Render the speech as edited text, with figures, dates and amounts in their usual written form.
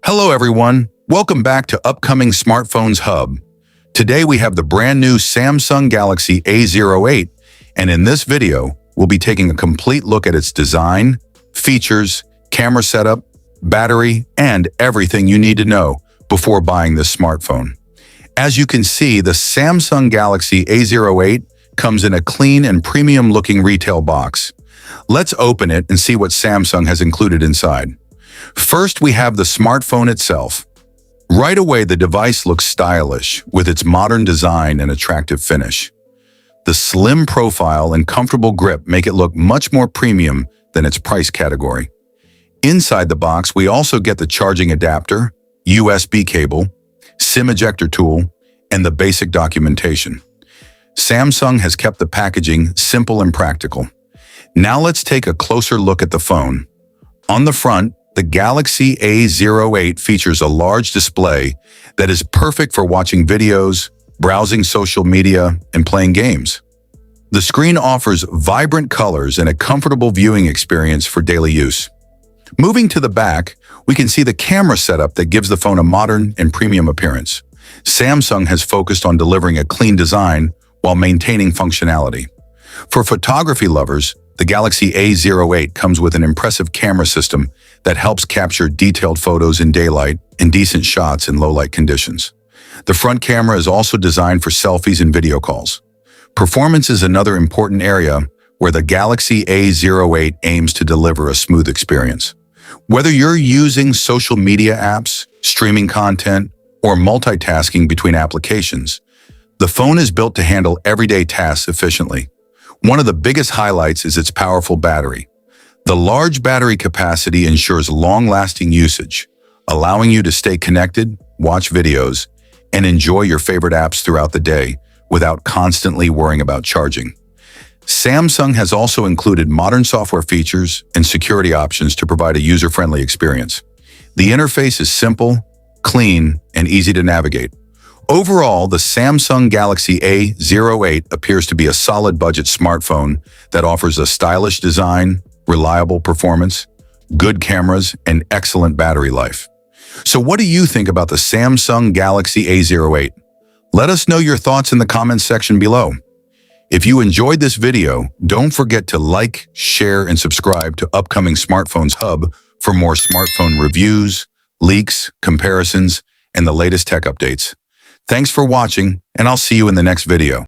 Hello everyone, welcome back to Upcoming Smartphones Hub. Today we have the brand new Samsung Galaxy A08, and in this video, we'll be taking a complete look at its design, features, camera setup, battery, and everything you need to know before buying this smartphone. As you can see, the Samsung Galaxy A08 comes in a clean and premium-looking retail box. Let's open it and see what Samsung has included inside. First, we have the smartphone itself. Right away, the device looks stylish with its modern design and attractive finish. The slim profile and comfortable grip make it look much more premium than its price category. Inside the box, we also get the charging adapter, USB cable, SIM ejector tool, and the basic documentation. Samsung has kept the packaging simple and practical. Now let's take a closer look at the phone. On the front, the Galaxy A08 features a large display that is perfect for watching videos, browsing social media, and playing games. The screen offers vibrant colors and a comfortable viewing experience for daily use. Moving to the back, we can see the camera setup that gives the phone a modern and premium appearance. Samsung has focused on delivering a clean design while maintaining functionality. For photography lovers, the Galaxy A08 comes with an impressive camera system that helps capture detailed photos in daylight and decent shots in low-light conditions. The front camera is also designed for selfies and video calls. Performance is another important area where the Galaxy A08 aims to deliver a smooth experience. Whether you're using social media apps, streaming content, or multitasking between applications, the phone is built to handle everyday tasks efficiently. One of the biggest highlights is its powerful battery. The large battery capacity ensures long-lasting usage, allowing you to stay connected, watch videos, and enjoy your favorite apps throughout the day without constantly worrying about charging. Samsung has also included modern software features and security options to provide a user-friendly experience. The interface is simple, clean, and easy to navigate. Overall, the Samsung Galaxy A08 appears to be a solid budget smartphone that offers a stylish design, reliable performance, good cameras, and excellent battery life. So what do you think about the Samsung Galaxy A08? Let us know your thoughts in the comments section below. If you enjoyed this video, don't forget to like, share, and subscribe to Upcoming Smartphones Hub for more smartphone reviews, leaks, comparisons, and the latest tech updates. Thanks for watching, and I'll see you in the next video.